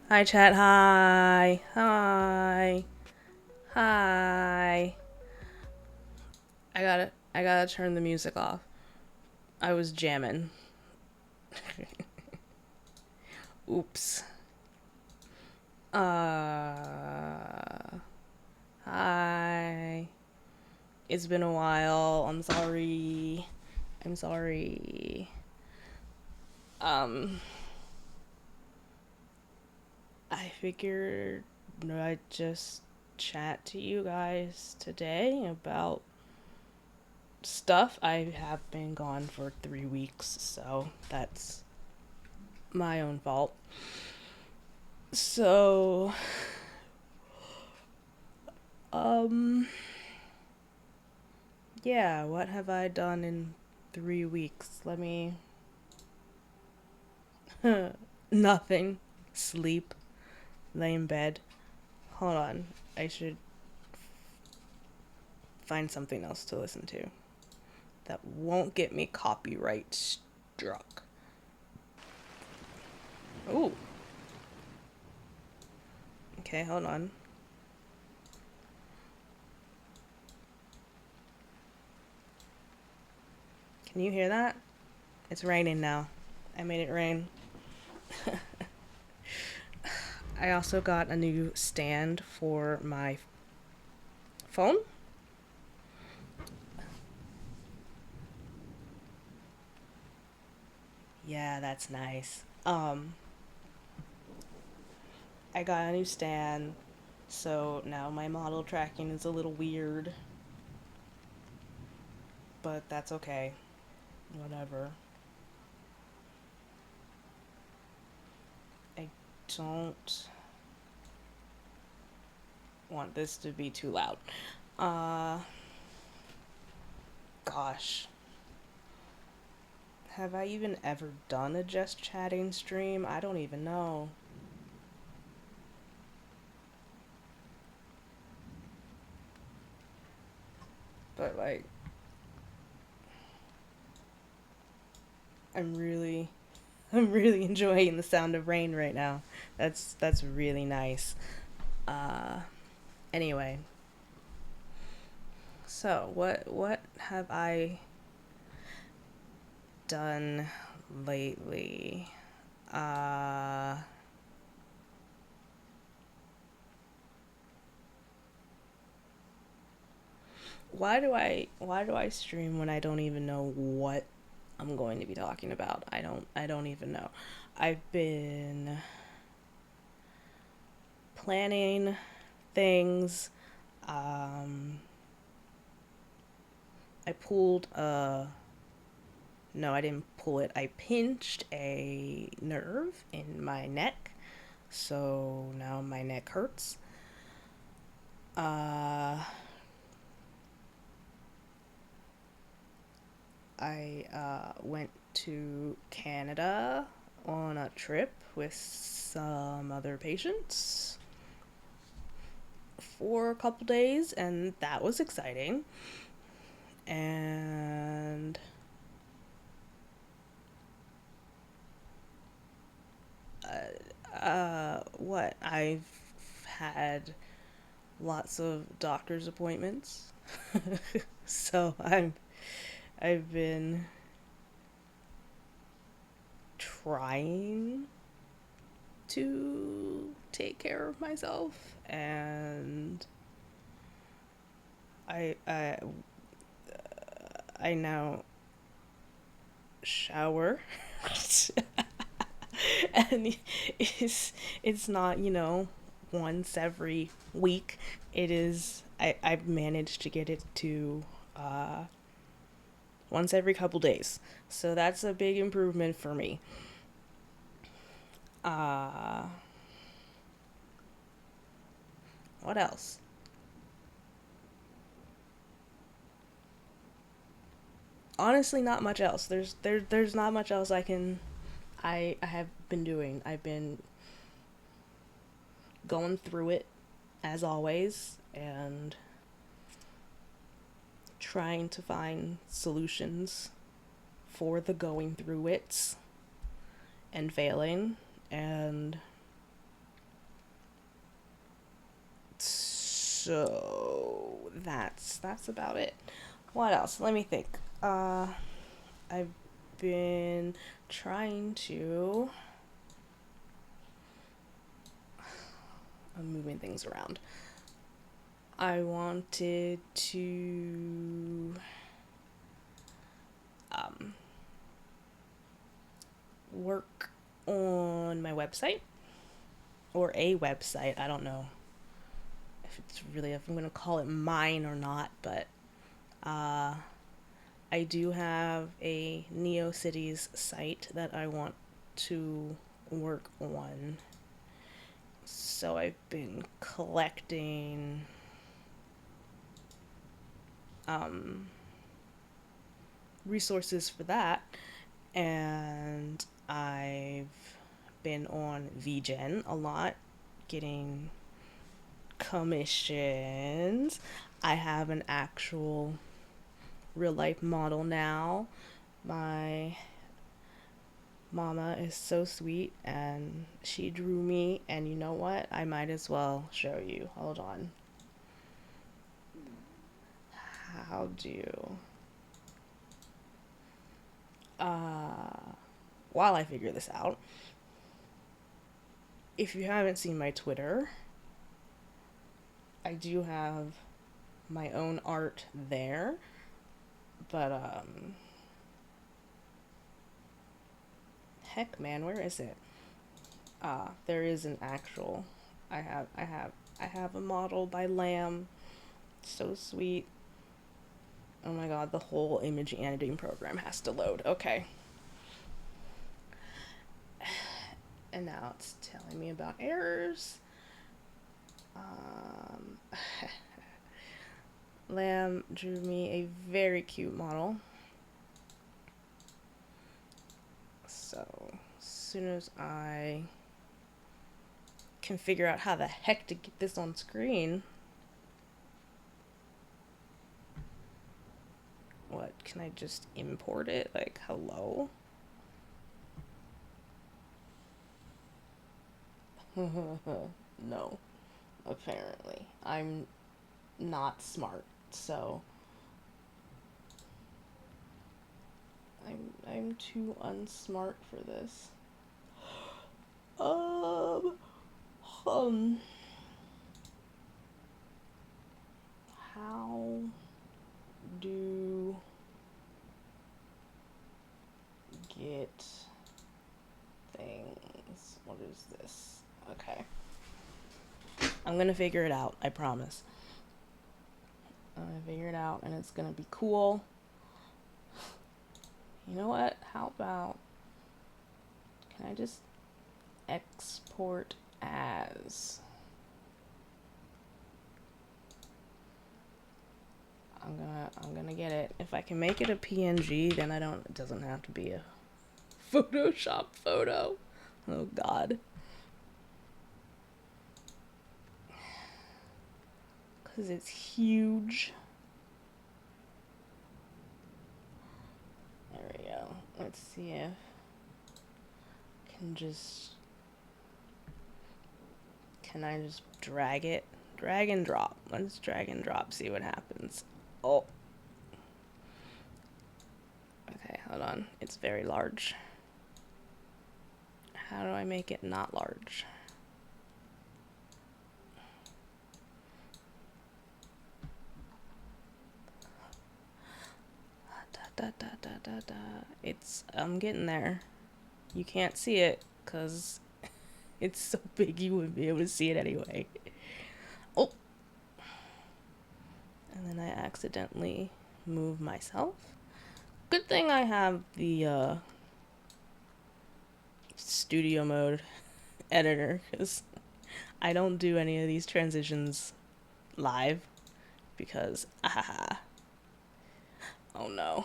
Hi, chat. Hi. Hi. Hi. I gotta turn the music off. I was jamming. Oops. Hi. It's been a while. I'm sorry. I'm sorry. Um, I figured I'd just chat to you guys today about stuff. I have been gone for 3 weeks, so that's my own fault. So, um, yeah, what have I done in 3 weeks? Let me. Nothing. Sleep. Lay in bed. Hold on. I should find something else to listen to that won't get me copyright struck. Ooh. Okay, hold on. Can you hear that? It's raining now. I made it rain. I also got a new stand for my phone. Yeah, that's nice. I got a new stand, so now my model tracking is a little weird, but that's okay. Whatever. I don't want this to be too loud. Uh, Gosh. Have I even ever done a just chatting stream? I don't even know. But like, I'm really I'm really enjoying the sound of rain right now. That's really nice. Uh anyway, so what have I done lately? Uh why do I stream when I don't even know what I'm going to be talking about? I don't even know. I've been planning things. Um I pulled a No, I didn't pull it. I pinched a nerve in my neck, so now my neck hurts. Uh, I went to Canada on a trip with some other patients for a couple days, and that was exciting. And what? I've had lots of doctor's appointments. So I've been trying to take care of myself, and I I now shower. And it's not, once every week. I've managed to get it to once every couple days, so that's a big improvement for me. uh what else? Honestly, not much else. There's not much else I have been doing. I've been going through it as always, and trying to find solutions for the going through it and failing. And So that's about it. What else? Let me think. I've been trying to. I'm moving things around. I wanted to work on my website or a website. I don't know if I'm gonna call it mine or not, but I do have a NeoCities site that I want to work on. So I've been collecting resources for that, and I've been on VGen a lot, getting commissions. I have an actual real life model now. My mama is so sweet and she drew me, and you know what? I might as well show you. Hold on. How do while I figure this out, if you haven't seen my Twitter, I do have my own art there, but heck man, where is it? There is an actual. I have a model by Lamb. So sweet. Oh my god, the whole image editing program has to load. Okay. And now it's telling me about errors. Lamb drew me a very cute model. So, as soon as I can figure out how the heck to get this on screen. What, can I just import it? Like, hello? No, apparently. I'm not smart, so I'm too unsmart for this. Um how do get things? What is this? Okay. I'm gonna figure it out, I promise. I'm gonna figure it out and it's gonna be cool. You know what? How about, can I just export as? I'm gonna get it. If I can make it a PNG, then it doesn't have to be a Photoshop photo. Oh god. Cause it's huge. There we go. Let's see if can I just drag it? Drag and drop. Let's drag and drop, see what happens. Oh. Okay, hold on. It's very large. How do I make it not large? I'm getting there. You can't see it because it's so big you wouldn't be able to see it anyway. Oh. And then I accidentally move myself. Good thing I have the studio mode editor, because I don't do any of these transitions live because oh no,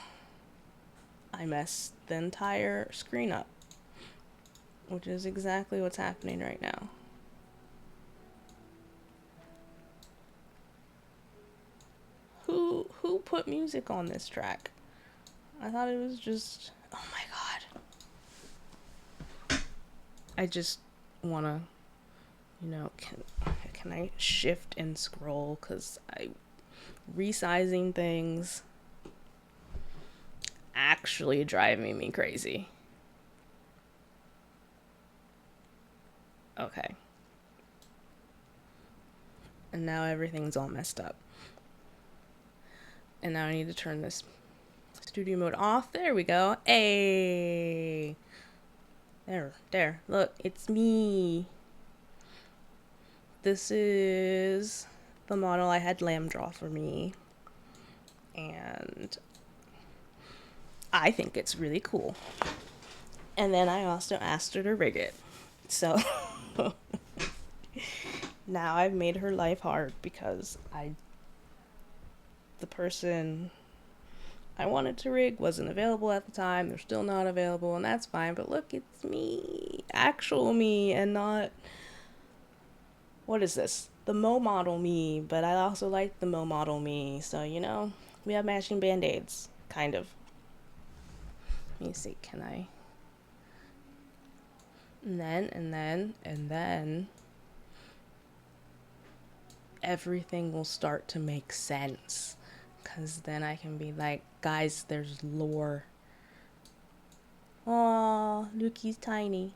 I messed the entire screen up, which is exactly what's happening right now. Who put music on this track? I thought it was just, oh my god. I just wanna Can I shift and scroll? Because I resizing things actually driving me crazy. Okay. And now everything's all messed up. And now I need to turn this studio mode off. There we go. Hey. There. Look, it's me. This is the model I had Lamb draw for me. And I think it's really cool. And then I also asked her to rig it. So now I've made her life hard because the person I wanted to rig wasn't available at the time. They're still not available, and that's fine. But look, it's me, actual me, and not, what is this? The Mo model me, but I also like the Mo model me. So, we have matching band-aids, kind of. Let me see, can I? And then everything will start to make sense. Because then I can be like, guys, there's lore. Aw, Luki's tiny.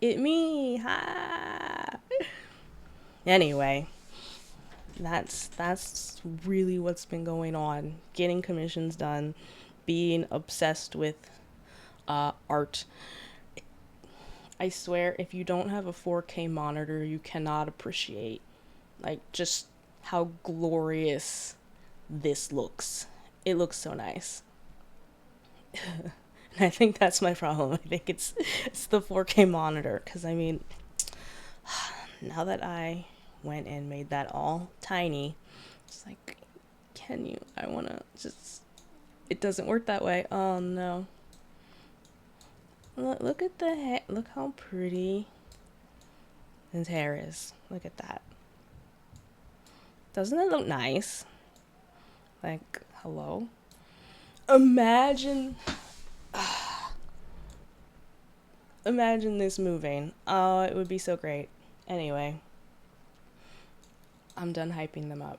It me, ha! Anyway, that's really what's been going on. Getting commissions done, being obsessed with art. I swear, if you don't have a 4K monitor, you cannot appreciate, just how glorious this looks. It looks so nice. And I think that's my problem. I think it's the 4K monitor, because now that I went and made that all tiny, it's like, I want to just, it doesn't work that way. Oh no. Look at the hair. Look how pretty his hair is. Look at that. Doesn't it look nice? Like, hello? Imagine this moving. Oh, it would be so great. Anyway, I'm done hyping them up,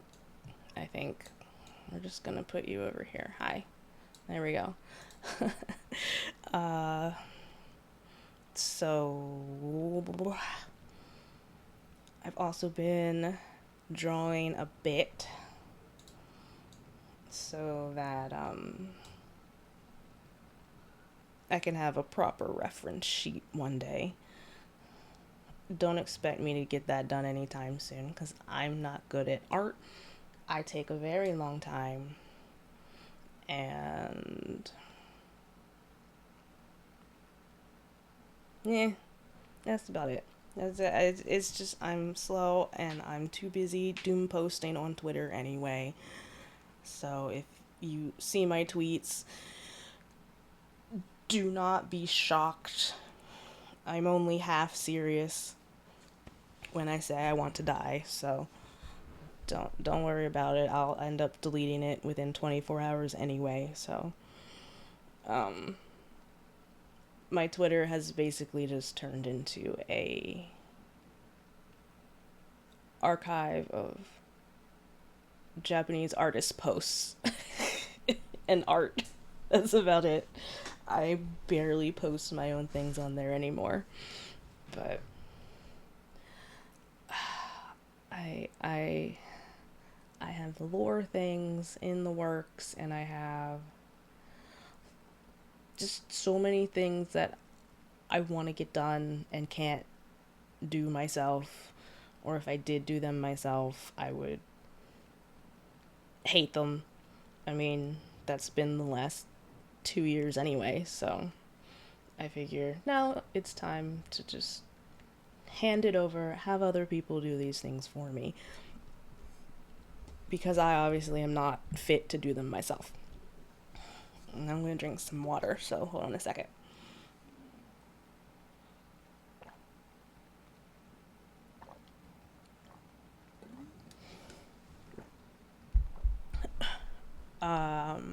I think. We're just gonna put you over here. Hi. There we go. So I've also been drawing a bit so that I can have a proper reference sheet one day. Don't expect me to get that done anytime soon because I'm not good at art. I take a very long time, and yeah, that's about it. It's just I'm slow and I'm too busy doom posting on Twitter anyway. So if you see my tweets, do not be shocked. I'm only half serious when I say I want to die, so don't worry about it. I'll end up deleting it within 24 hours anyway. So my Twitter has basically just turned into a archive of Japanese artist posts and art. That's about it. I barely post my own things on there anymore. But I have lore things in the works, and I have just so many things that I want to get done and can't do myself. Or if I did do them myself, I would hate them. That's been the last 2 years anyway, so I figure now it's time to just hand it over, have other people do these things for me. Because I obviously am not fit to do them myself. And I'm going to drink some water, so hold on a second.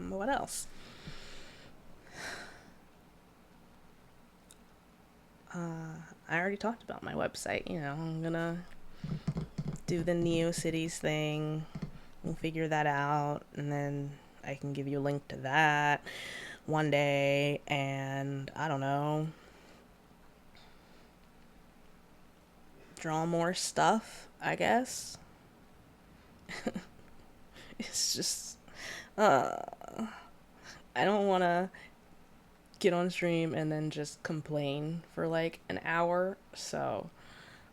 What else? I already talked about my website. I'm gonna do the NeoCities thing. We'll figure that out, and then I can give you a link to that one day, and I don't know, draw more stuff, I guess. It's just, uh, I don't want to get on stream and then just complain for like an hour, so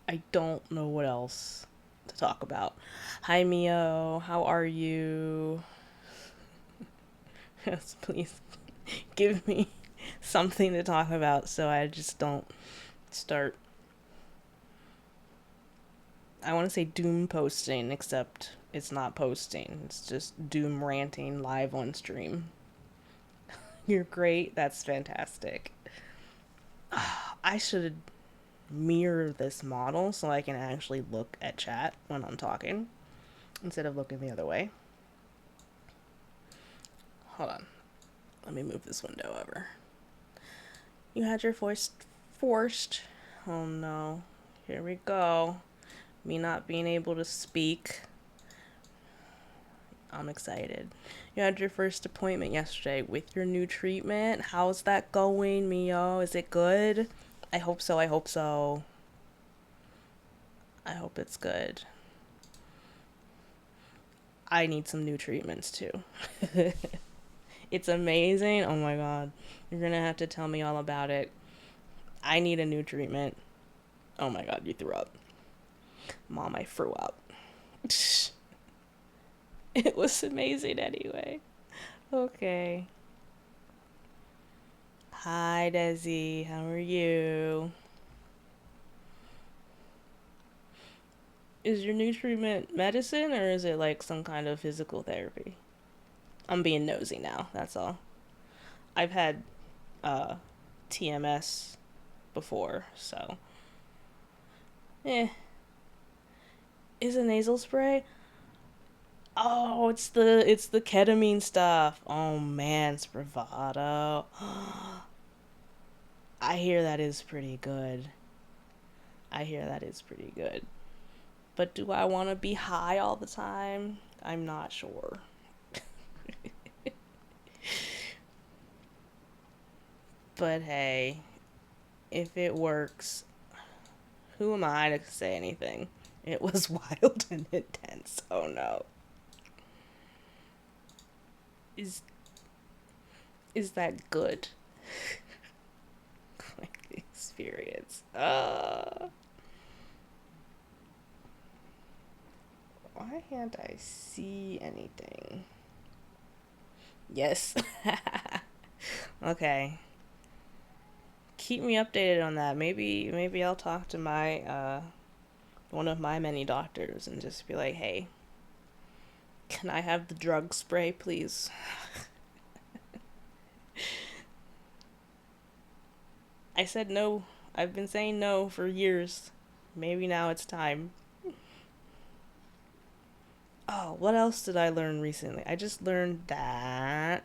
I don't know what else to talk about. Hi, Mio, how are you? Yes, please give me something to talk about so I just don't start. I want to say doom posting, except it's not posting. It's just doom ranting live on stream. You're great. That's fantastic. I should mirror this model so I can actually look at chat when I'm talking instead of looking the other way. Hold on. Let me move this window over. You had your voice forced. Oh no. Here we go. Me not being able to speak. I'm excited. You had your first appointment yesterday with your new treatment. How's that going, Mio? Is it good? I hope so. I hope so. I hope it's good. I need some new treatments too. It's amazing. Oh my god. You're gonna have to tell me all about it. I need a new treatment. Oh my god, you threw up. Mom, I threw up. It was amazing anyway. Okay. Hi, Desi. How are you? Is your new treatment medicine or is it like some kind of physical therapy? I'm being nosy now, that's all. I've had uh TMS before, so eh. Is a nasal spray? Oh, it's the ketamine stuff. Oh man, Spravato. I hear that is pretty good. I hear that is pretty good. But do I want to be high all the time? I'm not sure. But hey, if it works, who am I to say anything? It was wild and intense. Oh no. Is is that good? Experience. Why can't I see anything? Yes. Okay. Keep me updated on that. Maybe I'll talk to my one of my many doctors and just be like, "Hey, can I have the drug spray, please?" I said no. I've been saying no for years. Maybe now it's time. Oh, what else did I learn recently? I just learned that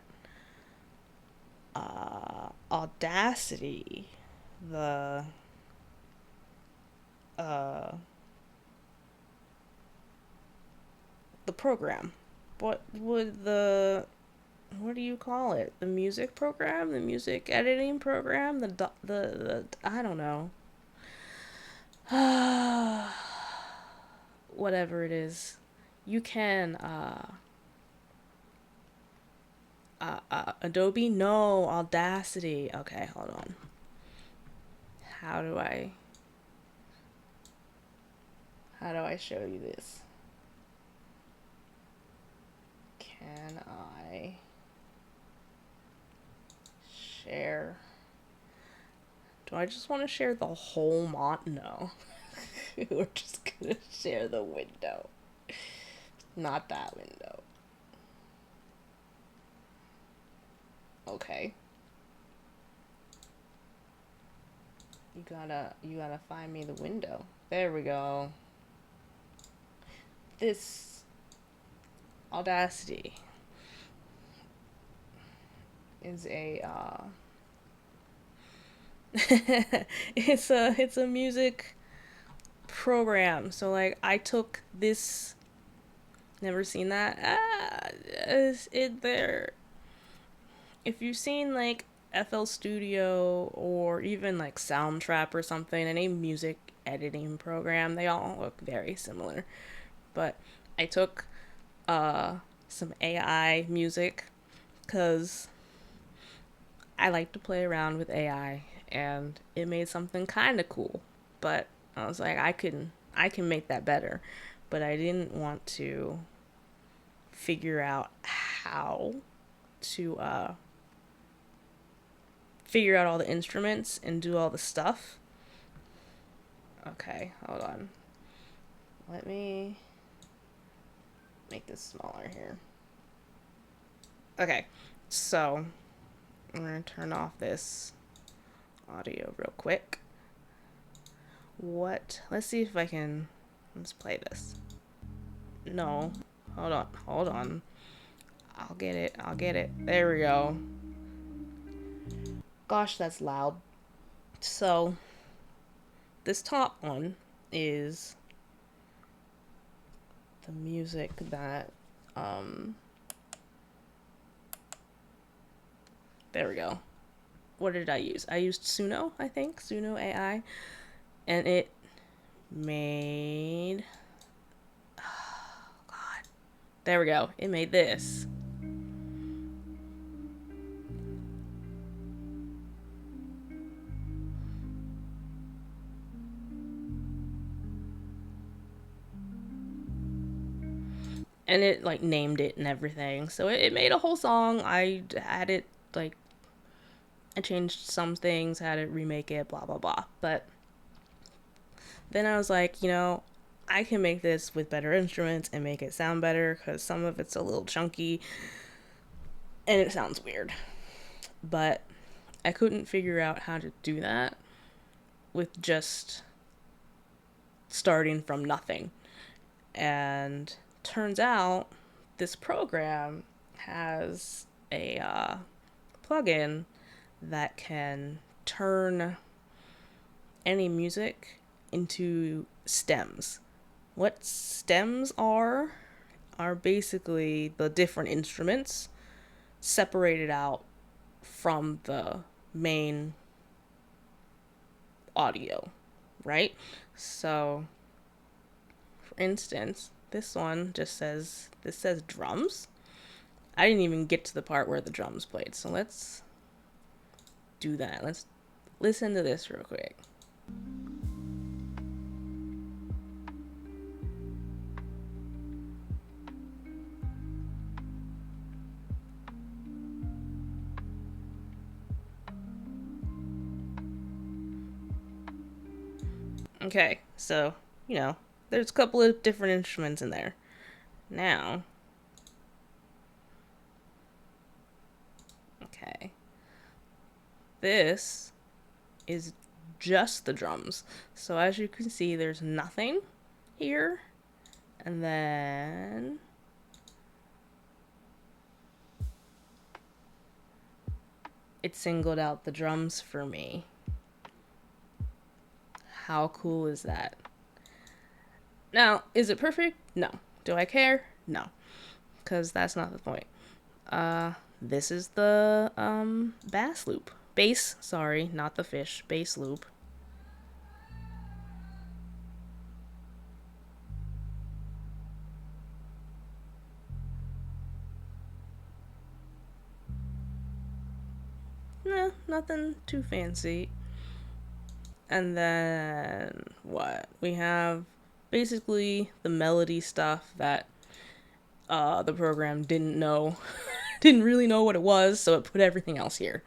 Audacity, the uh the program. What do you call it? The music program, the music editing program, the I don't know. Whatever it is. You can Adobe? No, Audacity. Okay, hold on. How do I how do I show you this? Can I share? Do I just want to share the whole No. We're just gonna share the window. Not that window. Okay. You gotta find me the window. There we go. This Audacity is a It's a music program. So like I took this. Never seen that. Is it there? If you've seen like FL Studio or even like Soundtrap or something, any music editing program, they all look very similar. But I took some AI music because I like to play around with AI, and it made something kind of cool. But I was like, I can make that better, but I didn't want to figure out how to figure out all the instruments and do all the stuff. Okay, hold on. Let me make this smaller here. Okay, so I'm gonna turn off this audio real quick. What? Let's see if I can. Let's play this. No, hold on. I'll get it. There we go. Gosh, that's loud. So, this top one is the music that, there we go. What did I use? I used Suno, I think. Suno AI. And it made. Oh, God. There we go. It made this. And it like named it and everything. So it made a whole song. I had it like I changed some things, had it remake it, blah blah blah. But then I was like, I can make this with better instruments and make it sound better because some of it's a little chunky and it sounds weird. But I couldn't figure out how to do that with just starting from nothing. And turns out this program has a plugin that can turn any music into stems. What stems are basically the different instruments separated out from the main audio, right? So, for instance, this says drums. I didn't even get to the part where the drums played. So let's do that. Let's listen to this real quick. Okay, so, there's a couple of different instruments in there. Now, okay, this is just the drums. So as you can see, there's nothing here. And then it singled out the drums for me. How cool is that? Now, is it perfect? No. Do I care? No. Because that's not the point. This is the bass loop. Bass, sorry, not the fish. Bass loop. Nah, nothing too fancy. And then what? We have basically the melody stuff that the program didn't know, didn't really know what it was, so it put everything else here.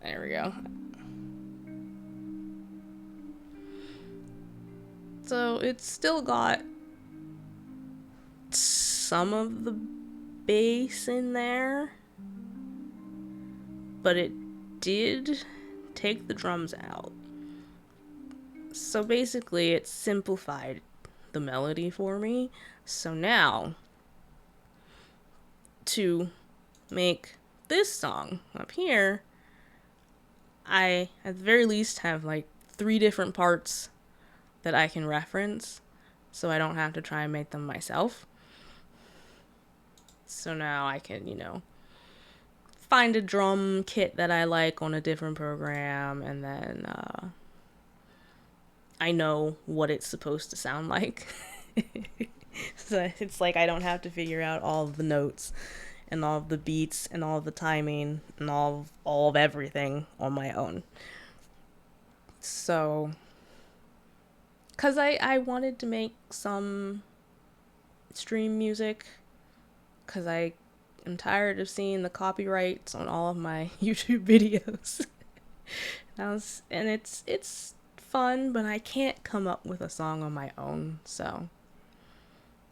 There we go. So it's still got some of the bass in there, but it did take the drums out. So basically, it simplified the melody for me. So now, to make this song up here, I at the very least have like 3 different parts that I can reference, so I don't have to try and make them myself. So now I can, find a drum kit that I like on a different program, and then I know what it's supposed to sound like. So it's like I don't have to figure out all of the notes and all of the beats and all of the timing and all of everything on my own. So, because I wanted to make some stream music, because I am tired of seeing the copyrights on all of my YouTube videos. And it's fun, but I can't come up with a song on my own, so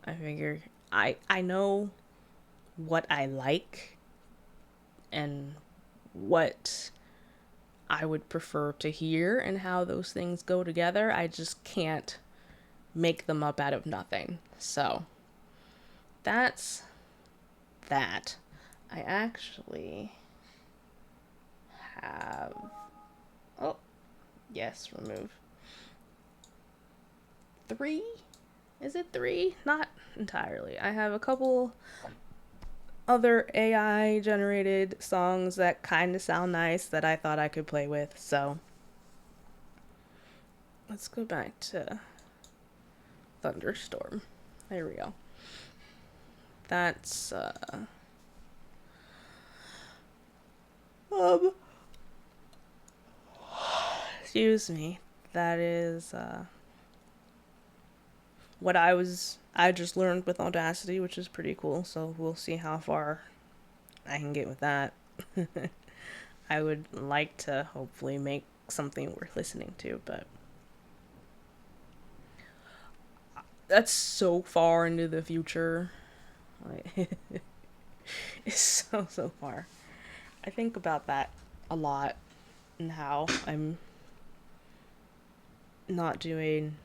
I figure I know what I like and what I would prefer to hear and how those things go together. I just can't make them up out of nothing. So that's that. I actually have... Oh, yes, remove. 3? Is it 3? Not entirely. I have a couple other AI generated songs that kind of sound nice that I thought I could play with. So let's go back to Thunderstorm. There we go. That's excuse me. That is what I just learned with Audacity, which is pretty cool. So we'll see how far I can get with that. I would like to hopefully make something worth listening to, but that's so far into the future. Like, it's so far. I think about that a lot and how I'm not doing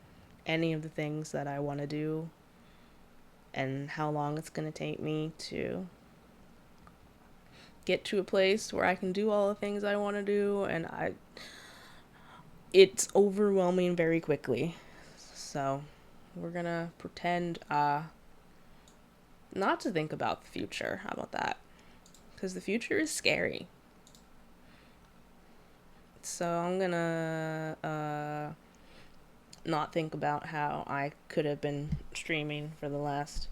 any of the things that I want to do and how long it's going to take me to get to a place where I can do all the things I want to do, and it's overwhelming very quickly. So we're going to pretend not to think about the future. How about that? Because the future is scary. So I'm gonna not think about how I could have been streaming for the last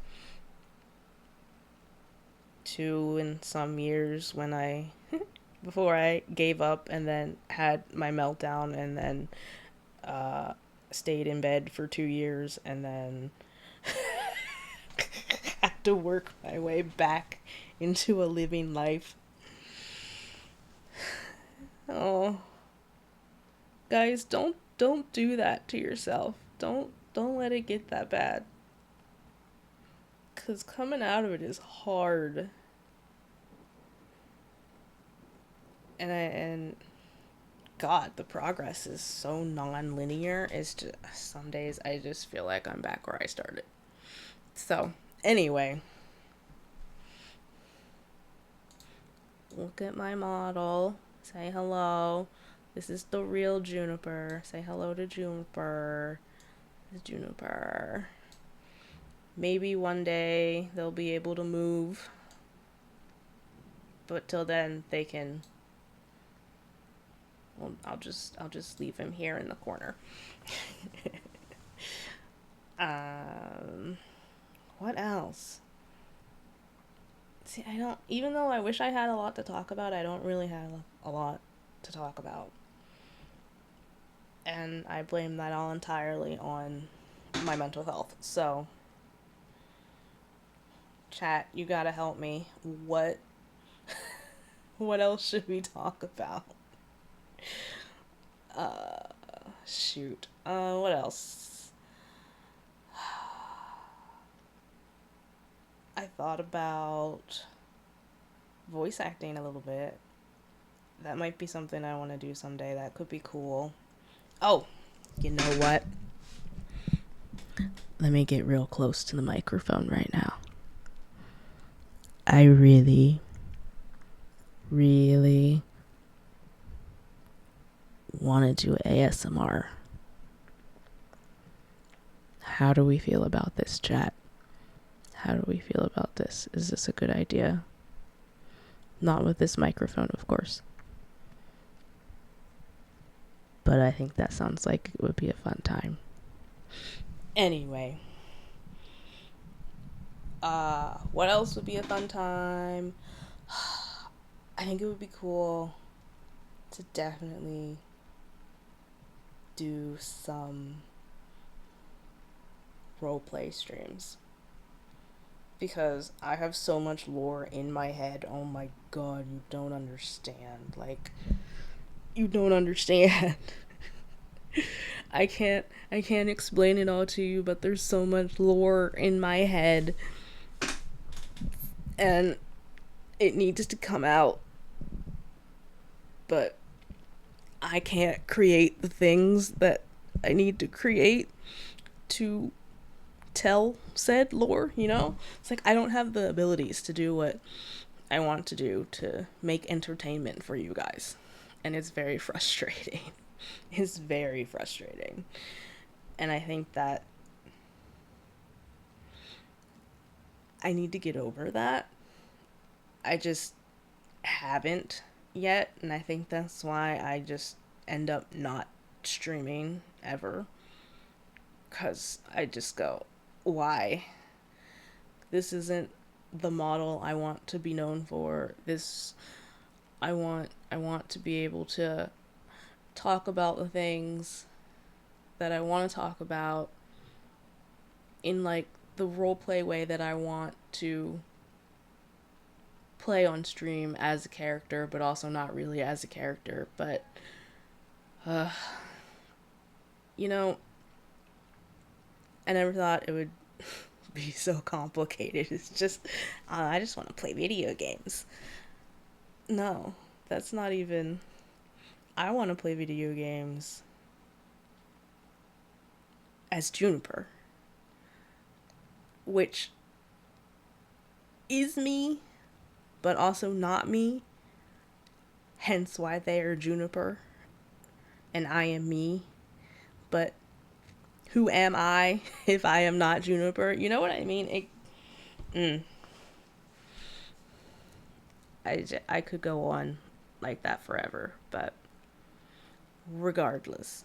2 and some years when I before I gave up and then had my meltdown and then stayed in bed for 2 years and then had to work my way back into a living life. Oh, guys, don't do that to yourself. Don't let it get that bad. 'Cause coming out of it is hard. And God, the progress is so non-linear. It's just some days I just feel like I'm back where I started. So, anyway, look at my model. Say hello. This is the real Juniper. Say hello to Juniper. This is Juniper. Maybe one day they'll be able to move. But till then, they can... Well, I'll just leave him here in the corner. What else? See, I don't... Even though I wish I had a lot to talk about, I don't really have a lot to talk about. And I blame that all entirely on my mental health. So, chat, you gotta help me. What else should we talk about? Shoot. What else? I thought about voice acting a little bit. That might be something I want to do someday. That could be cool. Oh, you know what? Let me get real close to the microphone right now. I really, really want to do ASMR. How do we feel about this, chat? How do we feel about this? Is this a good idea? Not with this microphone, of course. But I think that sounds like it would be a fun time. Anyway. What else would be a fun time? I think it would be cool to definitely do some roleplay streams. Because I have so much lore in my head. Oh my god, you don't understand. Like, you don't understand. I can't explain it all to you, but there's so much lore in my head. And it needs to come out. But I can't create the things that I need to create to tell said lore, you know? It's like I don't have the abilities to do what I want to do to make entertainment for you guys. And it's very frustrating. It's very frustrating. And I think that I need to get over that. I just haven't yet, and I think that's why I just end up not streaming ever. Because I just go, why? This isn't the model I want to be known for. I want to be able to talk about the things that I want to talk about in like the roleplay way that I want to play on stream as a character, but also not really as a character. But you know, I never thought it would be so complicated. It's just I just want to play video games. No, that's not even. I want to play video games as Juniper, which is me, but also not me. Hence why they are Juniper and I am me. But who am I if I am not Juniper? You know what I mean? I could go on like that forever, but regardless.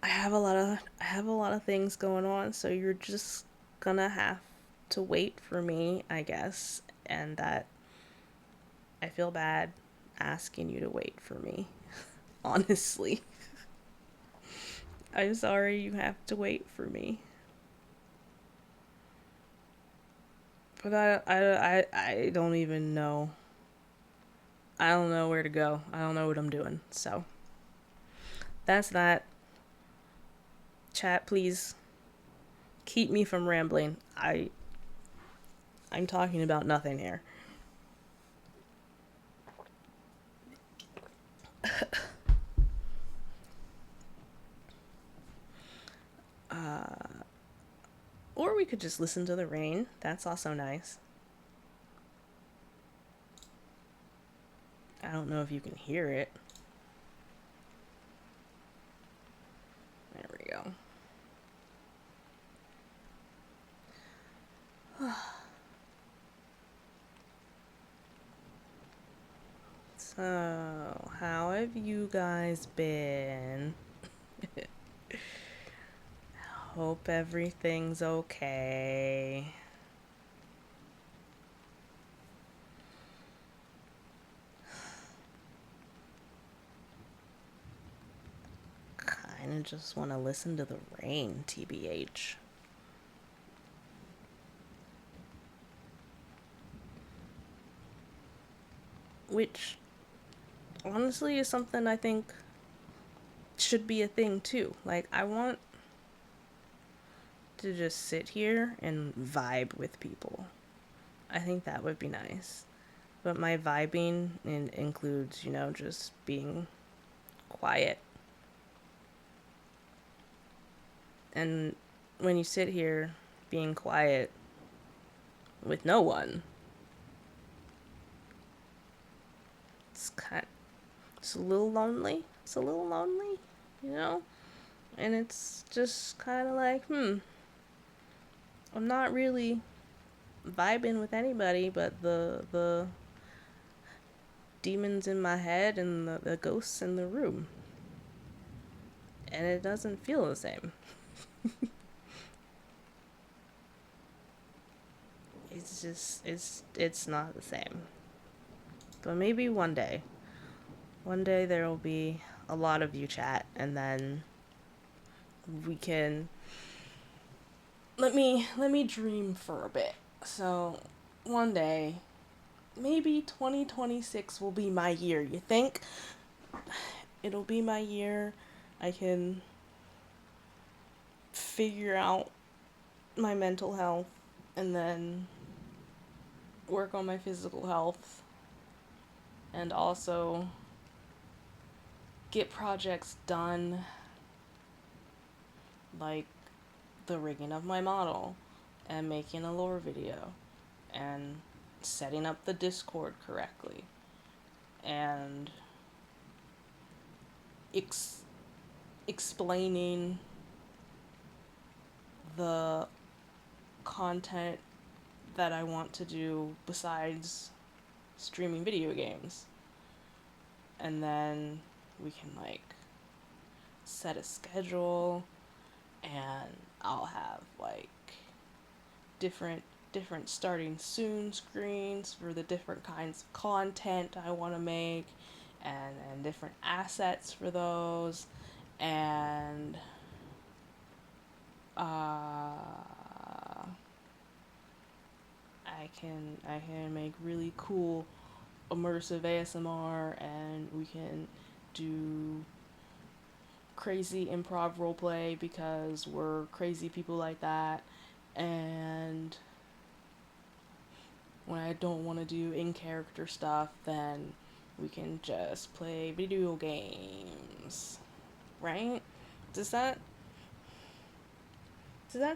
I have a lot of things going on, so you're just gonna have to wait for me, I guess, and that I feel bad asking you to wait for me. Honestly. I'm sorry you have to wait for me. But I don't even know. I don't know where to go. I don't know what I'm doing. So that's that. Chat, please keep me from rambling. I'm talking about nothing here. Or we could just listen to the rain. That's also nice. I don't know if you can hear it. There we go. So, how have you guys been? Hope everything's okay. Kinda just want to listen to the rain, TBH. Which, honestly, is something I think should be a thing too. Like, I want to just sit here and vibe with people. I think that would be nice. But my vibing includes, you know, just being quiet. And when you sit here being quiet with no one. It's a little lonely. It's a little lonely, you know? And it's just kind of like, I'm not really vibing with anybody but the demons in my head and the ghosts in the room. And it doesn't feel the same. It's not the same. But maybe one day there will be a lot of you chat, and then we can let me dream for a bit. So one day, maybe 2026 will be my year. You think? It'll be my year. I can figure out my mental health and then work on my physical health and also get projects done, like the rigging of my model and making a lore video and setting up the Discord correctly and explaining the content that I want to do besides streaming video games. And then we can like set a schedule, and I'll have like different starting soon screens for the different kinds of content I want to make, and different assets for those, and I can make really cool immersive ASMR, and we can do crazy improv roleplay because we're crazy people like that. And when I don't want to do in-character stuff, then we can just play video games, right? Does that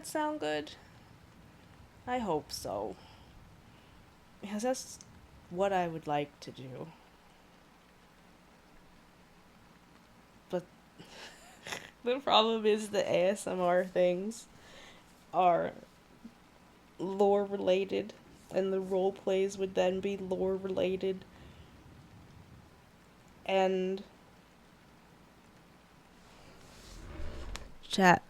sound good? I hope so, because that's what I would like to do. But the problem is the ASMR things are lore related, and the role plays would then be lore related. And chat,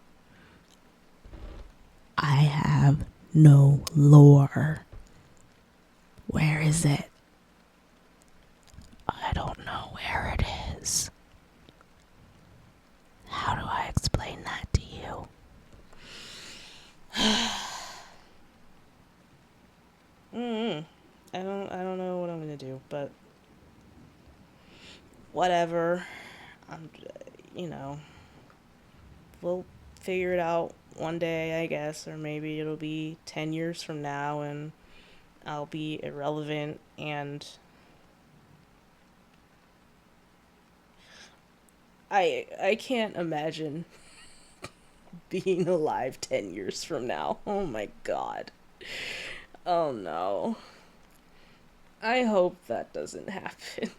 I have no lore. Where is it? I don't know where it is. How do I explain that to you? I don't know what I'm gonna do, but whatever. I'm, you know, we'll figure it out one day, I guess, or maybe it'll be 10 years from now and I'll be irrelevant, and I can't imagine being alive 10 years from now. Oh my god. Oh no. I hope that doesn't happen.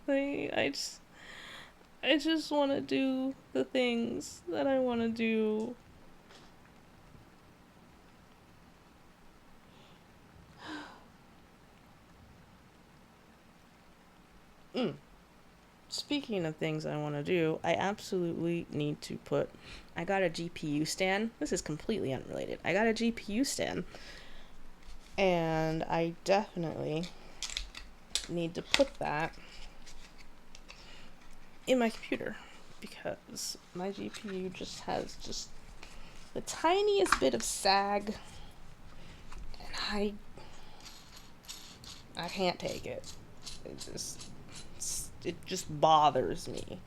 I just want to do the things that I want to do. Speaking of things I want to do, I absolutely need to put... I got a GPU stand. This is completely unrelated. I got a GPU stand. And I definitely need to put that in my computer, because my GPU just has just the tiniest bit of sag, and I can't take it. It just bothers me.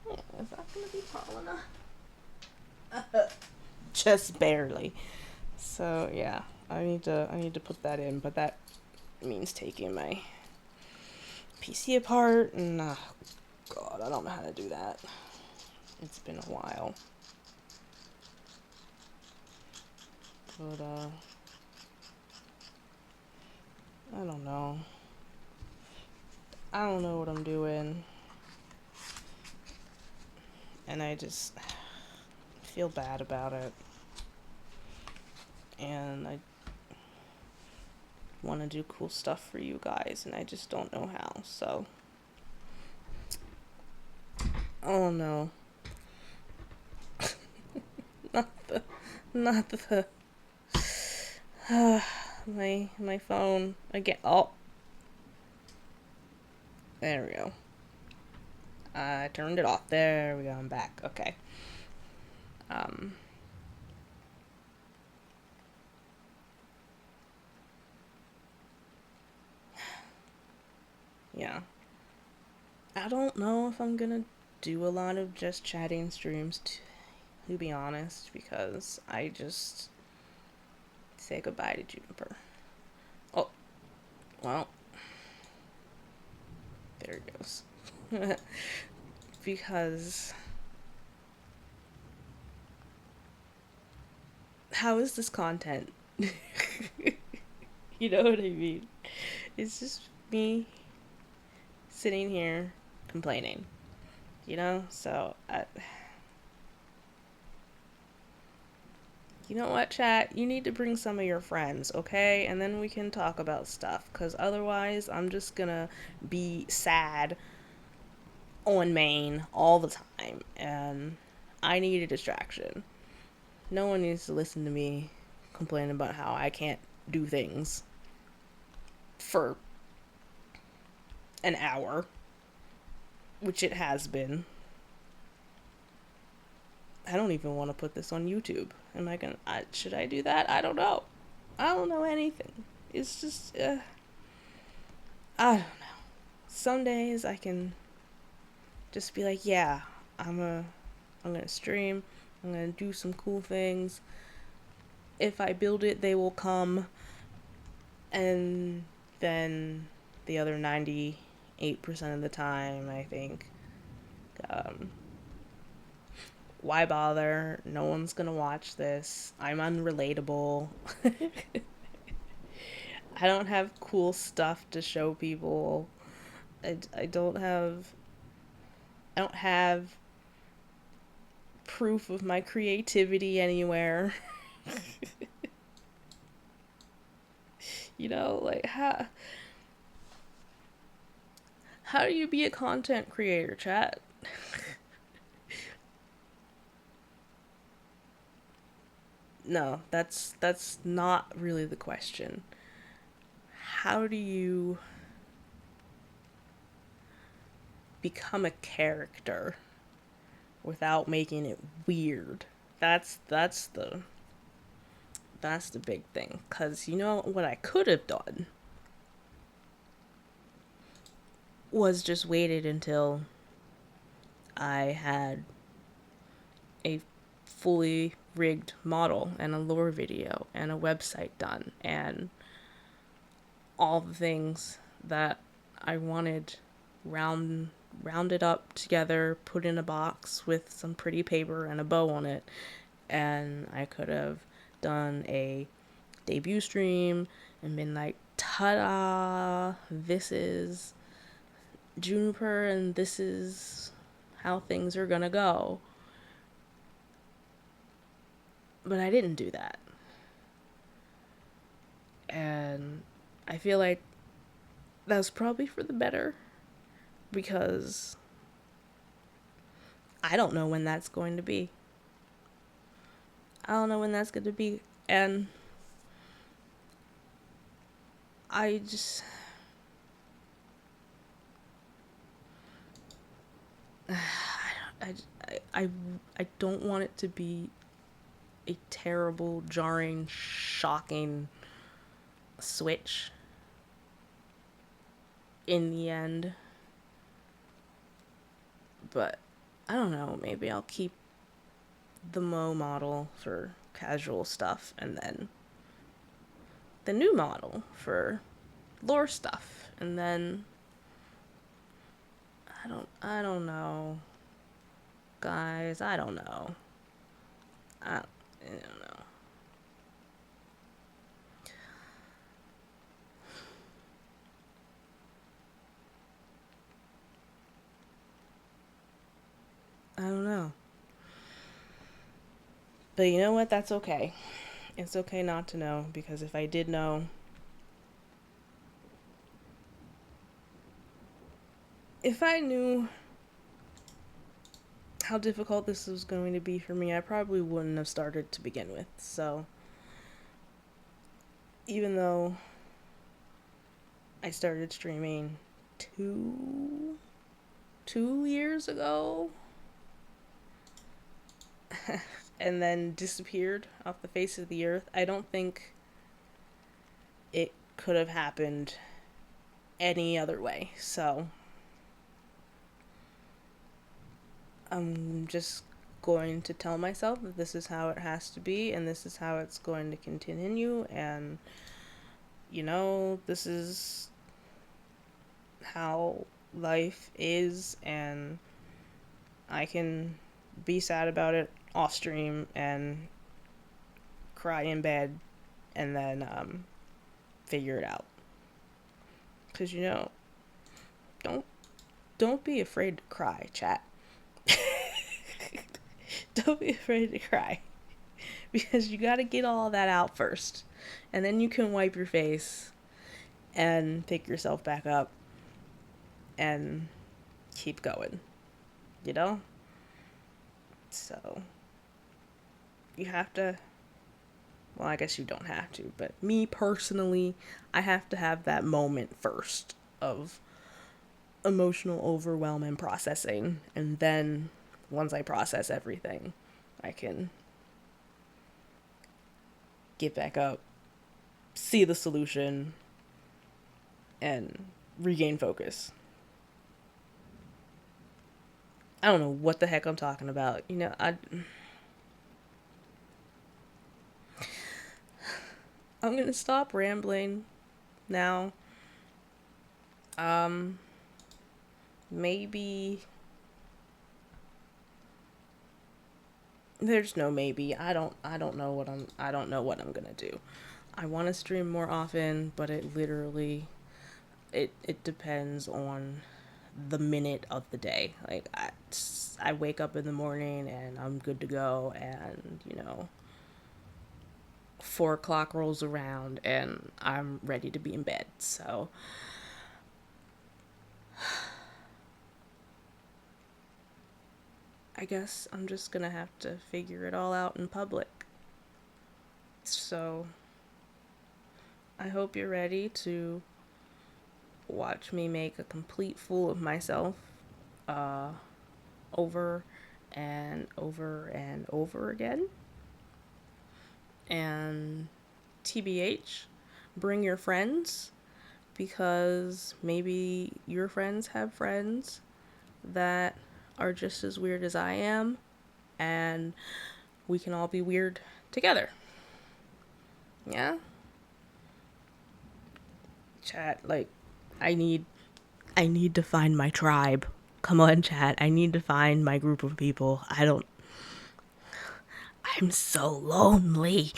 Yeah, is that gonna be tall enough? Just barely. So yeah, I need to put that in, but that means taking my PC apart, and God, I don't know how to do that. It's been a while. But I don't know. I don't know what I'm doing. And I just feel bad about it. And I want to do cool stuff for you guys, and I just don't know how. So, oh no. not the, not the, my phone again. Oh, there we go. I turned it off. There we go. I'm back. Okay. Um. Yeah. I don't know if I'm gonna do a lot of just chatting streams, to be honest, because I just say goodbye to Juniper. Oh, well, there it goes. Because how is this content? You know what I mean? It's just me sitting here complaining, you know? So, you know what, chat? You need to bring some of your friends, okay? And then we can talk about stuff, because otherwise, I'm just gonna be sad on main all the time, and I need a distraction. No one needs to listen to me complain about how I can't do things for an hour, which it has been. I don't even want to put this on YouTube. Am I gonna? Should I do that? I don't know. I don't know anything. It's just, I don't know. Some days I can just be like, yeah, I'm gonna stream. I'm gonna do some cool things. If I build it, they will come. And then the other 98% of the time, I think, um, why bother? No one's gonna watch this. I'm unrelatable. I don't have cool stuff to show people. I don't have. I don't have proof of my creativity anywhere. You know, like how do you be a content creator, chat? No, that's not really the question. How do you become a character without making it weird? That's the big thing. Cause you know what I could have done was just waited until I had a fully rigged model and a lore video and a website done and all the things that I wanted rounded up together, put in a box with some pretty paper and a bow on it, and I could have done a debut stream and been like, ta-da, this is Juniper and this is how things are gonna go. But I didn't do that. And I feel like that was probably for the better, because I don't know when that's going to be. I don't know when that's going to be. And I just. I don't want it to be a terrible, jarring, shocking switch in the end. But I don't know, maybe I'll keep the Mo model for casual stuff and then the new model for lore stuff, and then I don't know, guys. I don't know. I don't know. But you know what? That's okay. It's okay not to know, because if I did know, if I knew how difficult this was going to be for me, I probably wouldn't have started to begin with. So, even though I started streaming two years ago and then disappeared off the face of the earth, I don't think it could have happened any other way. So, I'm just going to tell myself that this is how it has to be and this is how it's going to continue, and this is how life is, and I can be sad about it off stream and cry in bed and then figure it out. Cause don't don't be afraid to cry, chat. Don't be afraid to cry, because you got to get all that out first, and then you can wipe your face and pick yourself back up and keep going. You know? So you have to, well, I guess you don't have to, but me personally, I have to have that moment first of emotional overwhelm and processing, and then once I process everything, I can get back up, see the solution, and regain focus. I don't know what the heck I'm talking about. I'm gonna stop rambling now. Maybe there's no maybe. I don't know what I'm gonna do. I want to stream more often, but it literally it depends on the minute of the day. Like I wake up in the morning and I'm good to go, and 4 o'clock rolls around and I'm ready to be in bed. So I guess I'm just gonna have to figure it all out in public. So I hope you're ready to watch me make a complete fool of myself uh, over and over and over again. And TBH, bring your friends, because maybe your friends have friends that are just as weird as I am, and we can all be weird together. Yeah? Chat, like, I need to find my tribe. Come on, chat. I need to find my group of people. I'm so lonely.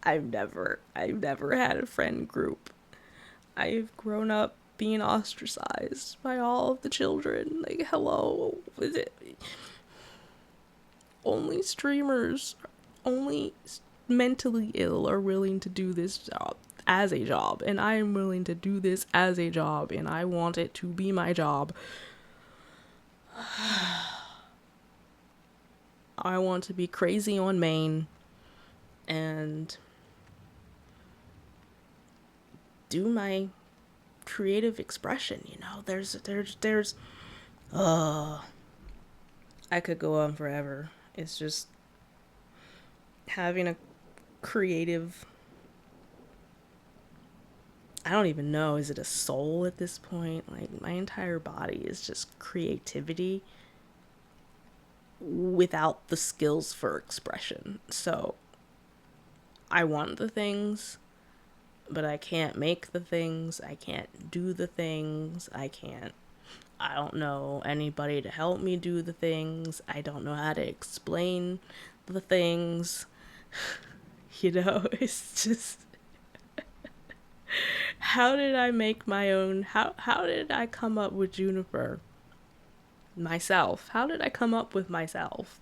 I've never had a friend group. I've grown up being ostracized by all of the children. Like, hello, is it only streamers, only mentally ill are willing to do this job as a job, and I am willing to do this as a job, and I want it to be my job. I want to be crazy on main and do my creative expression. There's I could go on forever. It's just having a creative, I don't even know, is it a soul at this point? Like, my entire body is just creativity without the skills for expression. So I want the things, but I can't make the things. I can't do the things. I don't know anybody to help me do the things. I don't know how to explain the things. It's just, how did I make my own? How did I come up with Juniper? myself. How did I come up with myself?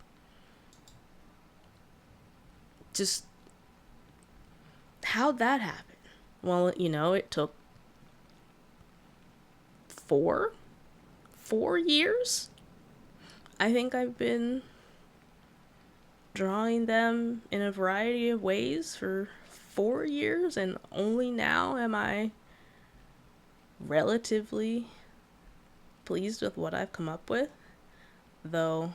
Just how'd that happen? Well, it took four 4 years. I think I've been drawing them in a variety of ways for 4 years, and only now am I relatively pleased with what I've come up with. Though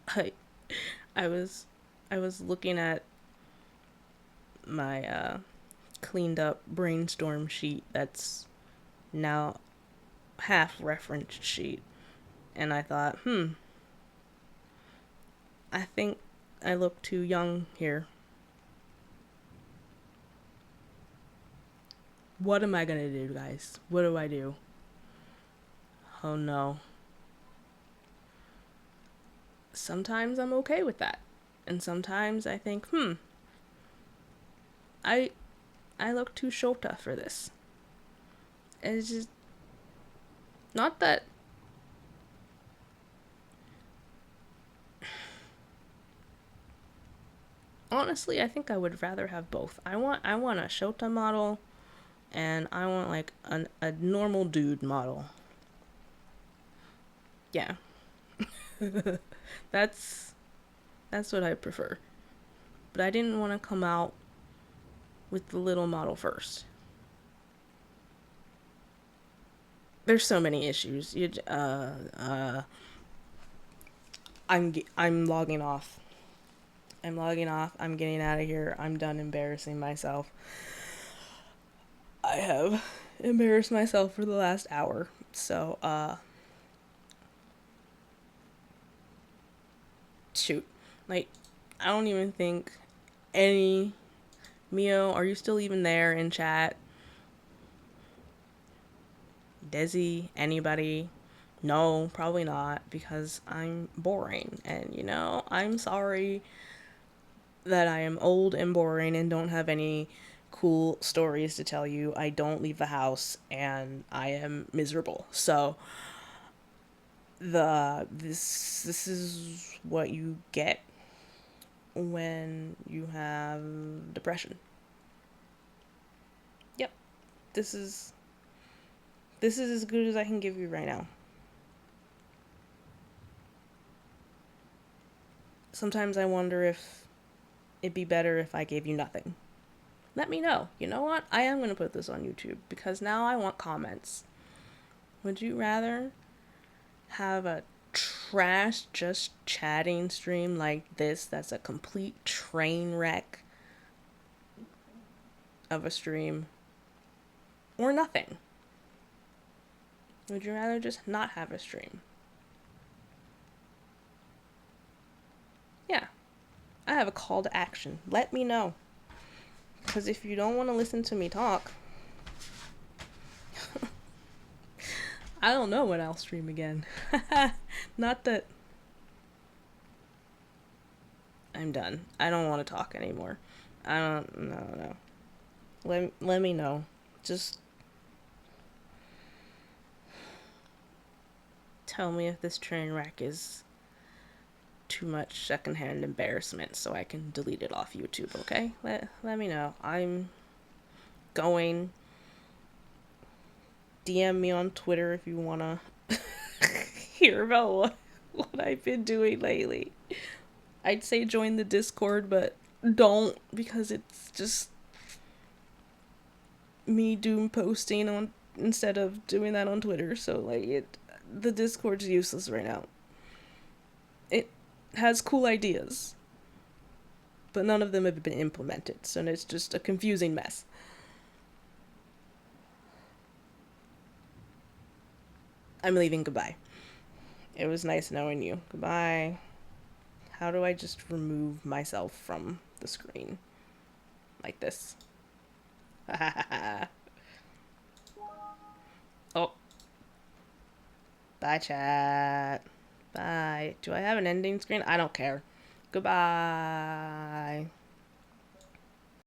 I I was looking at my cleaned up brainstorm sheet that's now half referenced sheet, and I thought, I think I look too young here. What am I gonna do, guys? What do I do? Oh no. Sometimes I'm okay with that. And sometimes I think, I I look too shota for this. It's just not that honestly, I think I would rather have both. I want a shota model, and I want like a normal dude model. Yeah. that's that's what I prefer. But I didn't want to come out with the little model first. There's so many issues. I'm logging off. I'm logging off. I'm getting out of here. I'm done embarrassing myself. I have embarrassed myself for the last hour. So, shoot. Like, I don't even think any. Mio, are you still even there in chat? Desi, anybody? No, probably not, because I'm boring. And, I'm sorry that I am old and boring and don't have any cool stories to tell you. I don't leave the house and I am miserable. So this is what you get when you have depression. Yep. This is as good as I can give you right now. Sometimes I wonder if it'd be better if I gave you nothing. Let me know. You know what? I am going to put this on YouTube because now I want comments. Would you rather have a trash just chatting stream like this that's a complete train wreck of a stream, or nothing? Would you rather just not have a stream? Yeah. I have a call to action. Let me know. Because if you don't want to listen to me talk, I don't know when I'll stream again. Not that I'm done. I don't want to talk anymore. I don't. No. Let me know. Just tell me if this train wreck is too much secondhand embarrassment so I can delete it off YouTube, okay? Let me know. I'm going. DM me on Twitter if you want to hear about what I've been doing lately. I'd say join the Discord, but don't, because it's just me doom posting on instead of doing that on Twitter. So the Discord's useless right now. It has cool ideas, but none of them have been implemented, so it's just a confusing mess. I'm leaving. Goodbye. It was nice knowing you. Goodbye. How do I just remove myself from the screen? Like this. Oh. Bye, chat. Bye. Do I have an ending screen? I don't care. Goodbye.